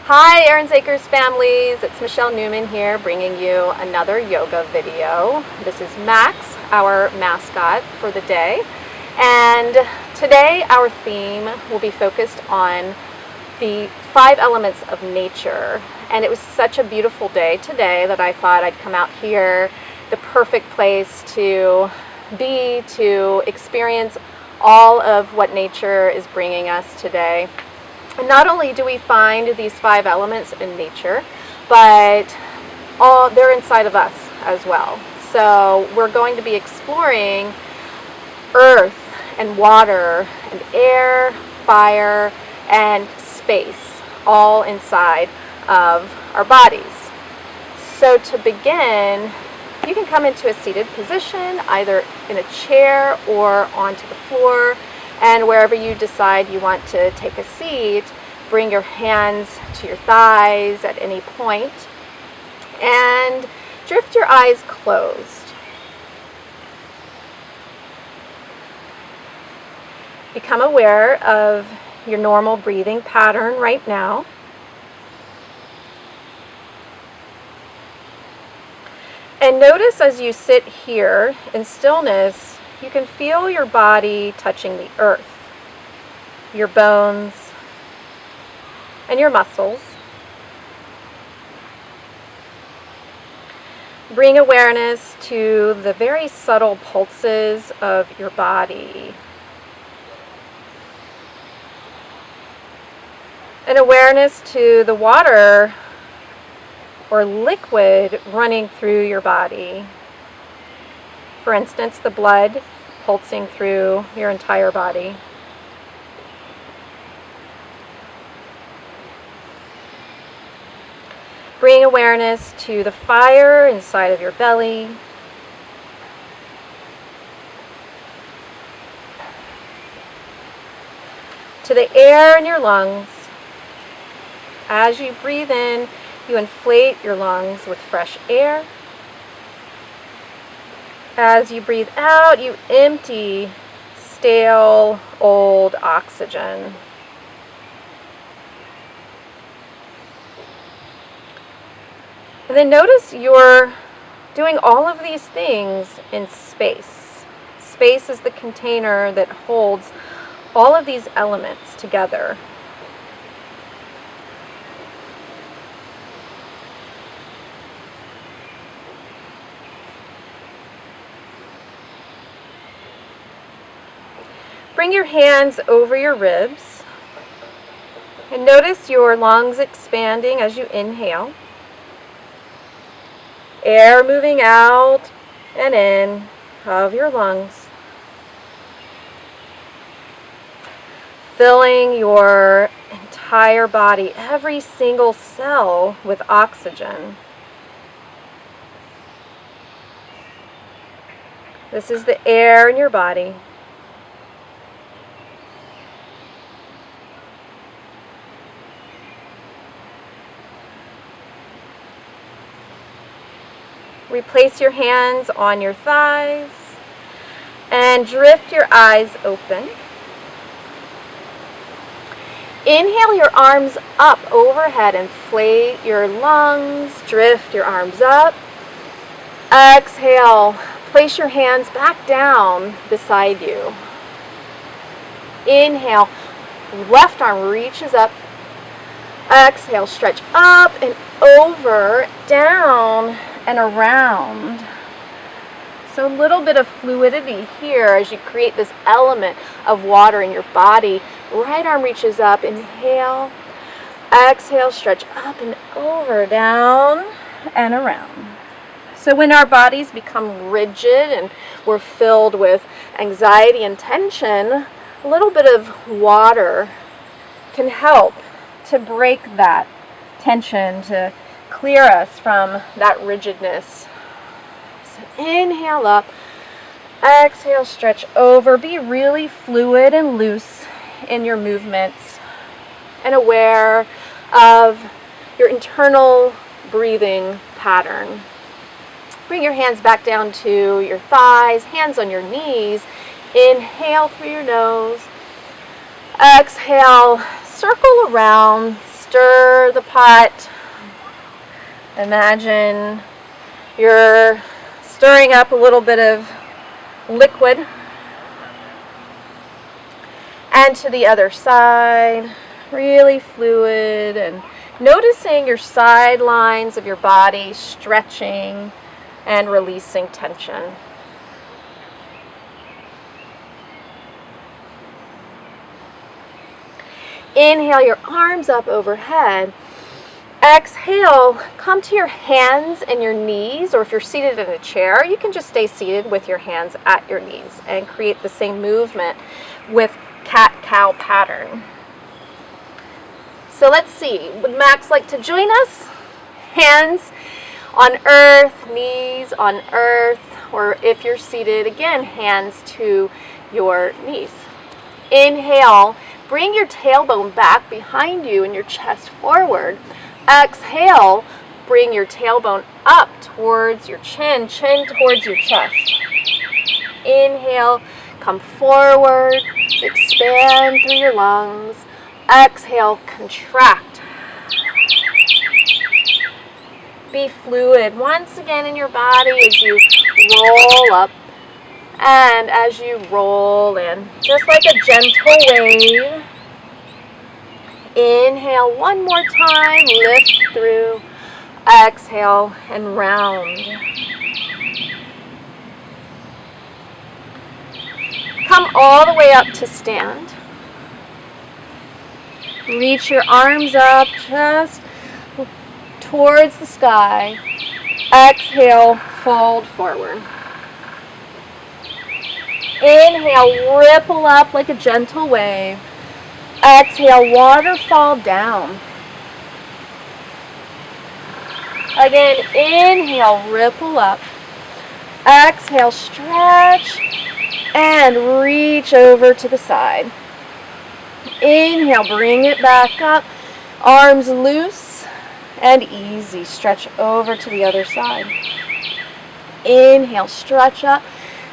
Hi Aaron's Acres families, it's Michelle Newman here bringing you another yoga video. This is Max, our mascot for the day, and today our theme will be focused on the 5 elements of nature. And it was such a beautiful day today that I thought I'd come out here, the perfect place to be, to experience all of what nature is bringing us today. And not only do we find these 5 elements in nature, but they're inside of us as well. So we're going to be exploring earth and water and air, fire, and space, all inside of our bodies. So to begin, you can come into a seated position, either in a chair or onto the floor. And wherever you decide you want to take a seat, bring your hands to your thighs at any point and drift your eyes closed. Become aware of your normal breathing pattern right now. And notice as you sit here in stillness, you can feel your body touching the earth, your bones, and your muscles. Bring awareness to the very subtle pulses of your body. And awareness to the water or liquid running through your body. For instance, the blood pulsing through your entire body. Bring awareness to the fire inside of your belly. To the air in your lungs. As you breathe in, you inflate your lungs with fresh air. As you breathe out, you empty stale, old oxygen. And then notice you're doing all of these things in space. Space is the container that holds all of these elements together. Bring your hands over your ribs and notice your lungs expanding as you inhale. Air moving out and in of your lungs. Filling your entire body, every single cell, with oxygen. This is the air in your body. Replace your hands on your thighs and drift your eyes open. Inhale your arms up overhead, inflate your lungs, drift your arms up. Exhale, place your hands back down beside you. Inhale, left arm reaches up. Exhale, stretch up and over, down, and around. So a little bit of fluidity here as you create this element of water in your body. Right arm reaches up, inhale, exhale, stretch up and over, down, and around. So when our bodies become rigid and we're filled with anxiety and tension, a little bit of water can help to break that tension, to clear us from that rigidness. So inhale up, exhale, stretch over. Be really fluid and loose in your movements and aware of your internal breathing pattern. Bring your hands back down to your thighs, hands on your knees. Inhale through your nose. Exhale, circle around, stir the pot. Imagine you're stirring up a little bit of liquid. And to the other side, really fluid, and noticing your sidelines of your body stretching and releasing tension. Inhale your arms up overhead. Exhale, come to your hands and your knees, or if you're seated in a chair, you can just stay seated with your hands at your knees and create the same movement with cat-cow pattern. So let's see, would Max like to join us? Hands on earth, knees on earth, or if you're seated, again, hands to your knees. Inhale, bring your tailbone back behind you and your chest forward. Exhale, bring your tailbone up towards your chin, chin towards your chest. Inhale, come forward, expand through your lungs. Exhale, contract. Be fluid once again in your body as you roll up and as you roll in, just like a gentle wave. Inhale one more time, lift through. Exhale and round. Come all the way up to stand. Reach your arms up just towards the sky. Exhale, fold forward. Inhale, ripple up like a gentle wave. Exhale, waterfall down. Again, inhale, ripple up. Exhale, stretch and reach over to the side. Inhale, bring it back up. Arms loose and easy. Stretch over to the other side. Inhale, stretch up.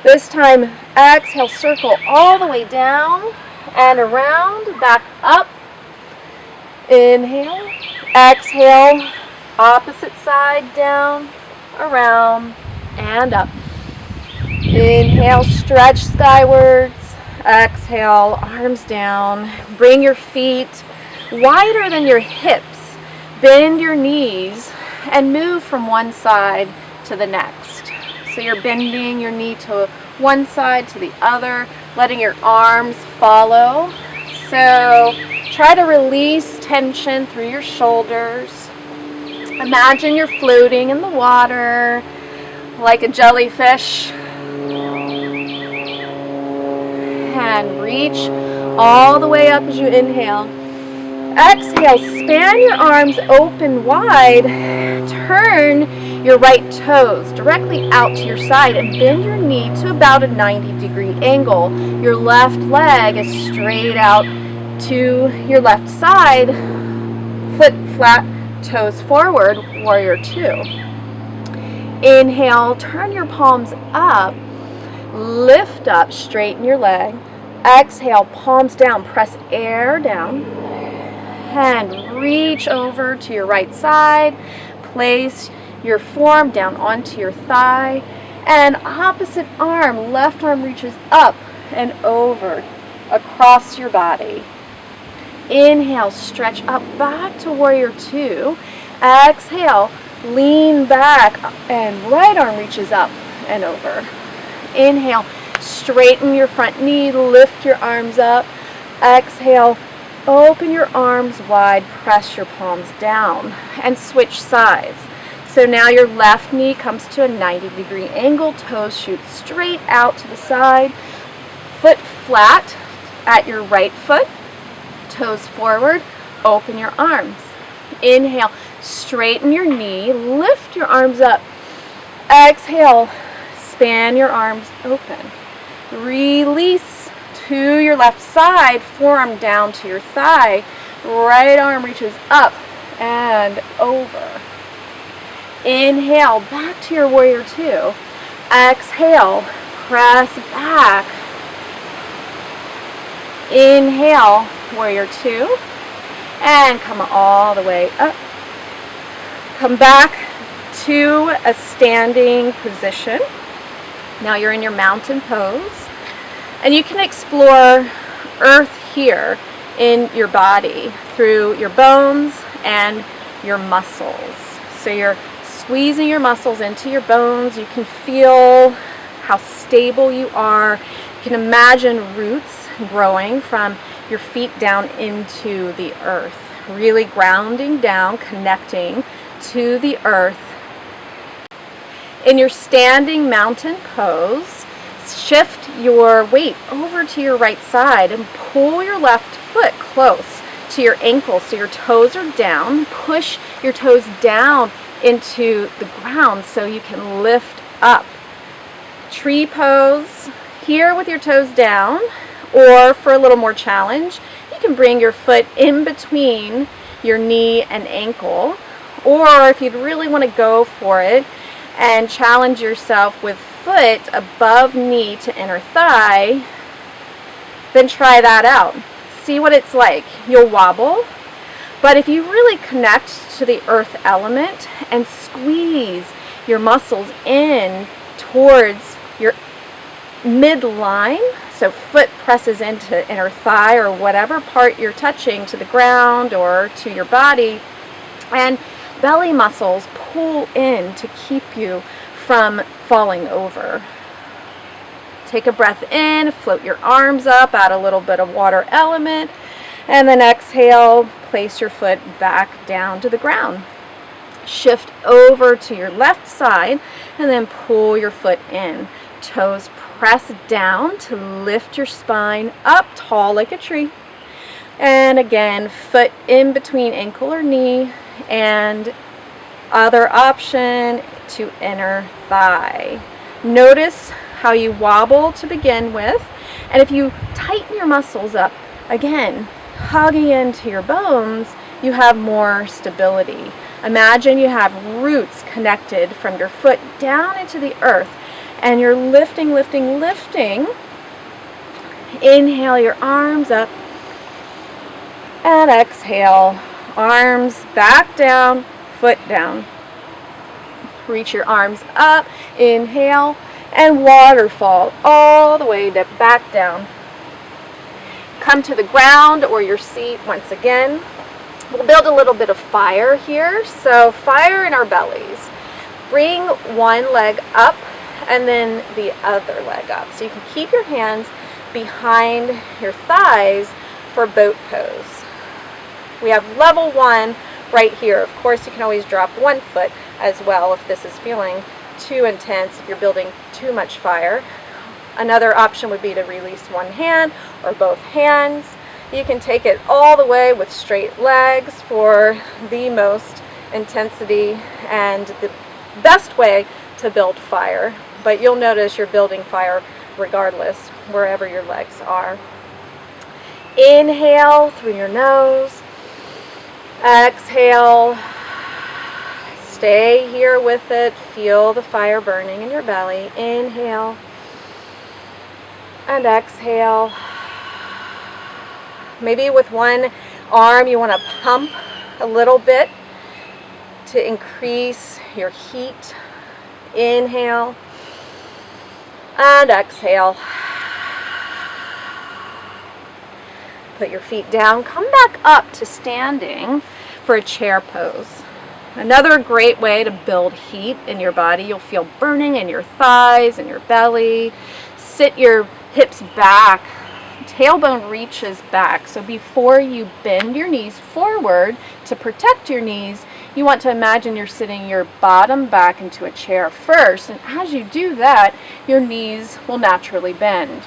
This time, exhale, circle all the way down and around, back up. Inhale, exhale, opposite side, down, around, and up. Inhale, stretch skywards. Exhale, arms down. Bring your feet wider than your hips. Bend your knees and move from one side to the next. So you're bending your knee to one side to the other, letting your arms follow. So try to release tension through your shoulders. Imagine you're floating in the water like a jellyfish. And reach all the way up as you inhale. Exhale, span your arms open wide. Turn your right toes directly out to your side and bend your knee to about a 90-degree angle. Your left leg is straight out to your left side. Foot flat, toes forward, warrior two. Inhale, turn your palms up. Lift up, straighten your leg. Exhale, palms down, press air down. And reach over to your right side. Place your forearm down onto your thigh. And opposite arm, left arm reaches up and over across your body. Inhale, stretch up back to warrior two. Exhale, lean back and right arm reaches up and over. Inhale, straighten your front knee, lift your arms up. Exhale, open your arms wide, press your palms down, and switch sides. So now your left knee comes to a 90-degree angle, toes shoot straight out to the side, foot flat at your right foot, toes forward, open your arms. Inhale, straighten your knee, lift your arms up. Exhale, span your arms open. Release to your left side, forearm down to your thigh. Right arm reaches up and over. Inhale, back to your warrior two. Exhale, press back. Inhale, warrior two. And come all the way up. Come back to a standing position. Now you're in your mountain pose. And you can explore earth here in your body through your bones and your muscles. So you're squeezing your muscles into your bones. You can feel how stable you are. You can imagine roots growing from your feet down into the earth, really grounding down, connecting to the earth. In your standing mountain pose, shift your weight over to your right side and pull your left foot close to your ankle so your toes are down. Push your toes down into the ground so you can lift up. Tree pose here with your toes down, or for a little more challenge, you can bring your foot in between your knee and ankle, or if you'd really want to go for it and challenge yourself with foot above knee to inner thigh, then try that out. See what it's like. You'll wobble, but if you really connect to the earth element and squeeze your muscles in towards your midline, so foot presses into inner thigh or whatever part you're touching to the ground or to your body, and belly muscles pull in to keep you from falling over. Take a breath in, float your arms up, add a little bit of water element, and then exhale, place your foot back down to the ground. Shift over to your left side and then pull your foot in. Toes press down to lift your spine up tall like a tree. And again, foot in between ankle or knee, and other option to inner thigh. Notice how you wobble to begin with, and if you tighten your muscles up, again, hugging into your bones, you have more stability. Imagine you have roots connected from your foot down into the earth, and you're lifting, lifting, lifting. Inhale your arms up, and exhale, arms back down, foot down. Reach your arms up, inhale, and waterfall all the way back down. Come to the ground or your seat once again. We'll build a little bit of fire here. So fire in our bellies. Bring one leg up and then the other leg up. So you can keep your hands behind your thighs for boat pose. We have level 1 right here. Of course, you can always drop one foot as well if this is feeling too intense, if you're building too much fire. Another option would be to release one hand or both hands. You can take it all the way with straight legs for the most intensity and the best way to build fire. But you'll notice you're building fire regardless, wherever your legs are. Inhale through your nose. Exhale. Stay here with it. Feel the fire burning in your belly. Inhale. And exhale. Maybe with one arm you want to pump a little bit to increase your heat. Inhale. And exhale. Put your feet down. Come back up to standing for a chair pose. Another great way to build heat in your body. You'll feel burning in your thighs and your belly. Sit your hips back. Tailbone reaches back. So before you bend your knees forward to protect your knees, you want to imagine you're sitting your bottom back into a chair first. And as you do that, your knees will naturally bend.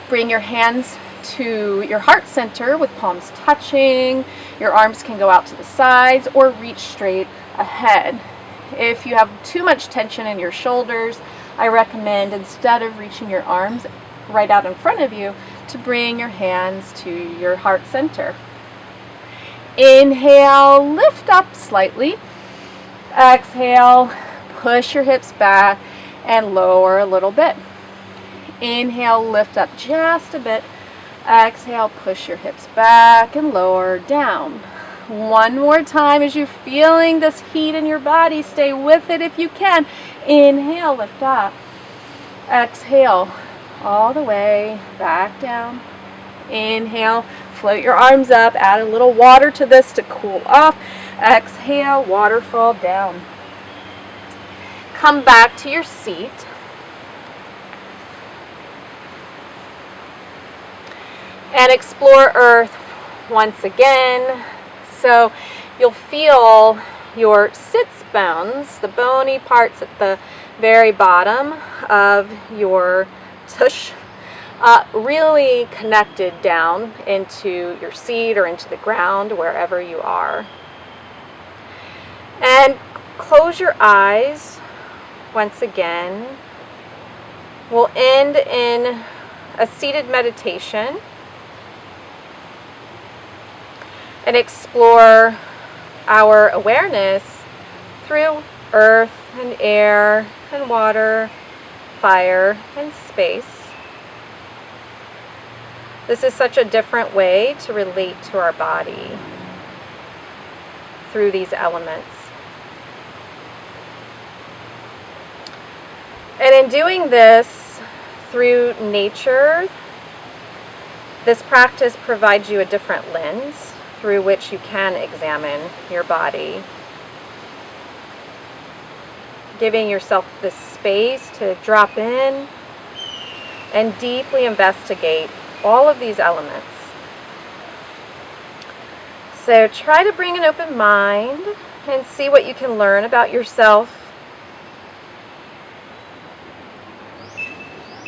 Bring your hands to your heart center with palms touching. Your arms can go out to the sides or reach straight ahead. If you have too much tension in your shoulders, I recommend, instead of reaching your arms right out in front of you, to bring your hands to your heart center. Inhale, lift up slightly. Exhale, push your hips back and lower a little bit. Inhale, lift up just a bit. Exhale, push your hips back and lower down. One more time as you're feeling this heat in your body. Stay with it if you can. Inhale, lift up. Exhale, all the way back down. Inhale, float your arms up. Add a little water to this to cool off. Exhale, waterfall down. Come back to your seat. And explore Earth once again. So you'll feel your sits bones, the bony parts at the very bottom of your tush, really connected down into your seat or into the ground, wherever you are. And close your eyes once again. We'll end in a seated meditation and explore our awareness through earth and air and water, fire and space. This is such a different way to relate to our body through these elements. And in doing this through nature, this practice provides you a different lens through which you can examine your body, giving yourself this space to drop in and deeply investigate all of these elements. So try to bring an open mind and see what you can learn about yourself.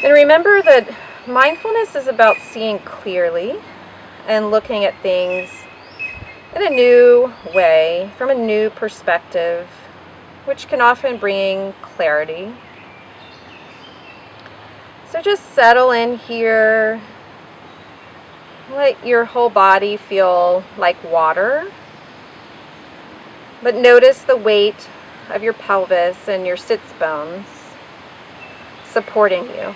And remember that mindfulness is about seeing clearly and looking at things in a new way, from a new perspective, which can often bring clarity. So just settle in here. Let your whole body feel like water. But notice the weight of your pelvis and your sits bones supporting you,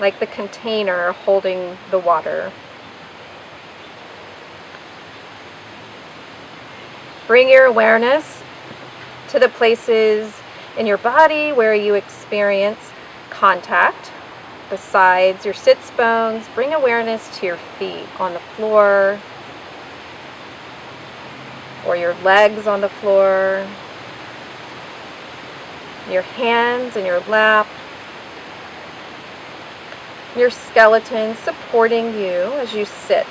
like the container holding the water. Bring your awareness to the places in your body where you experience contact. Besides your sits bones, bring awareness to your feet on the floor, or your legs on the floor, your hands in your lap, your skeleton supporting you as you sit.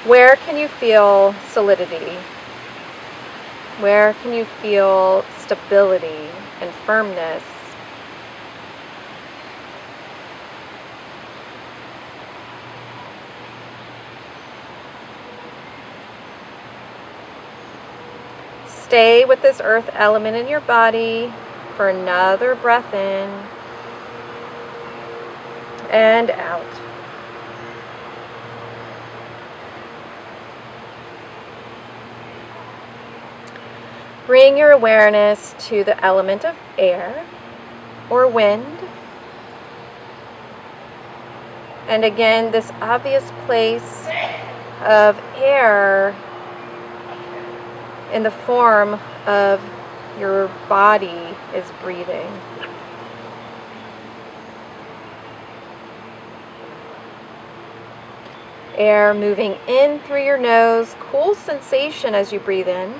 Where can you feel solidity? Where can you feel stability and firmness? Stay with this earth element in your body for another breath in and out. Bring your awareness to the element of air or wind. And again, this obvious place of air in the form of your body is breathing. Air moving in through your nose, cool sensation as you breathe in.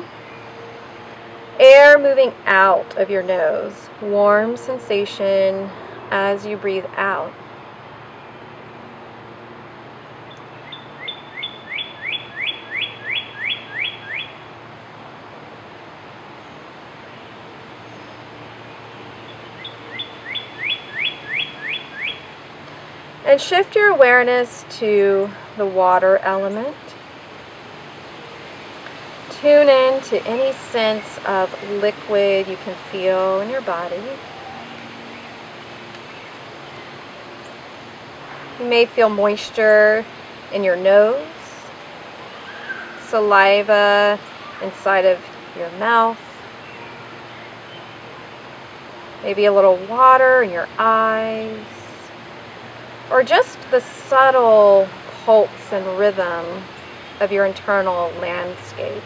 Air moving out of your nose, warm sensation as you breathe out. And shift your awareness to the water element. Tune in to any sense of liquid you can feel in your body. You may feel moisture in your nose, saliva inside of your mouth. Maybe a little water in your eyes. Or just the subtle pulse and rhythm of your internal landscape.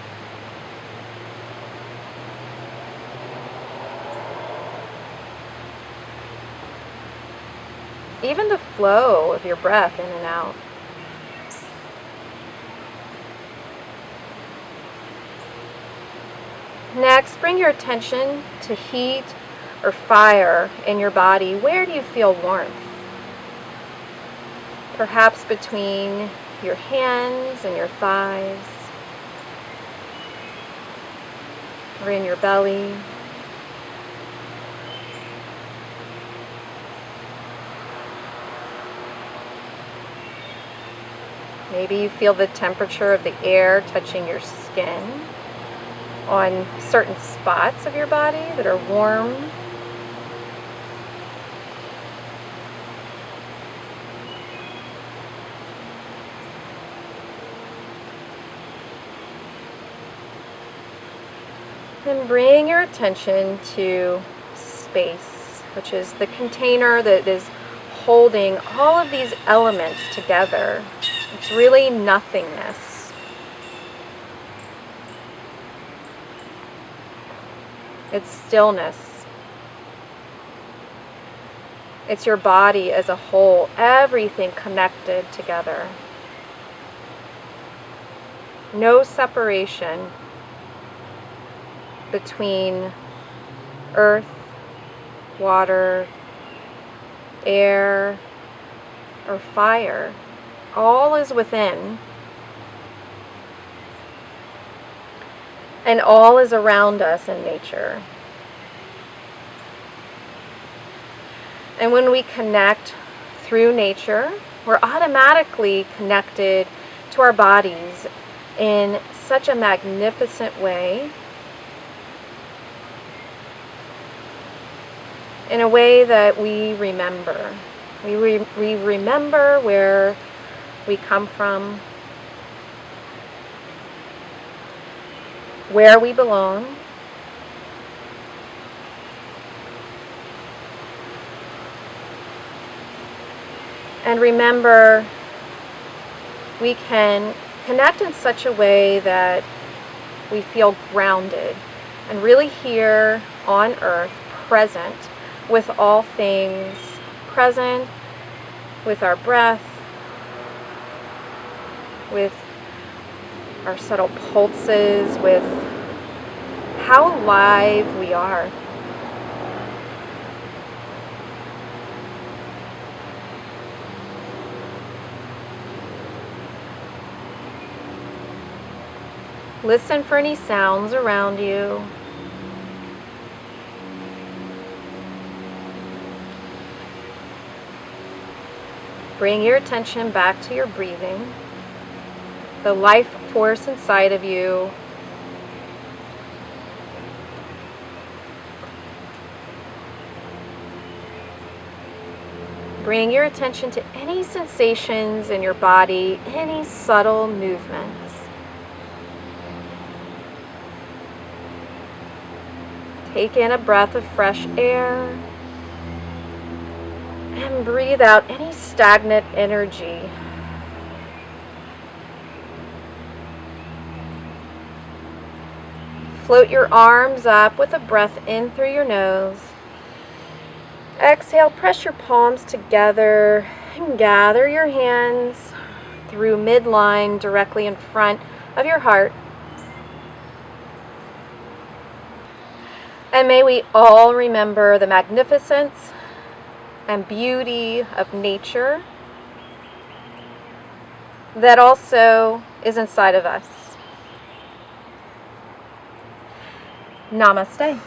Even the flow of your breath in and out. Next, bring your attention to heat or fire in your body. Where do you feel warmth? Perhaps between your hands and your thighs, or in your belly. Maybe you feel the temperature of the air touching your skin on certain spots of your body that are warm. Then bring your attention to space, which is the container that is holding all of these elements together. It's really nothingness. It's stillness. It's your body as a whole, everything connected together. No separation between earth, water, air, or fire. All is within, and all is around us in nature. And when we connect through nature, we're automatically connected to our bodies in such a magnificent way, in a way that we remember. We remember where we come from, where we belong, and remember we can connect in such a way that we feel grounded and really here on earth, present with all things, present with our breath, with our subtle pulses, with how alive we are. Listen for any sounds around you. Bring your attention back to your breathing, the life force inside of you. Bring your attention to any sensations in your body, any subtle movements. Take in a breath of fresh air and breathe out any stagnant energy. Float your arms up with a breath in through your nose. Exhale, press your palms together and gather your hands through midline directly in front of your heart. And may we all remember the magnificence and beauty of nature that also is inside of us. Namaste.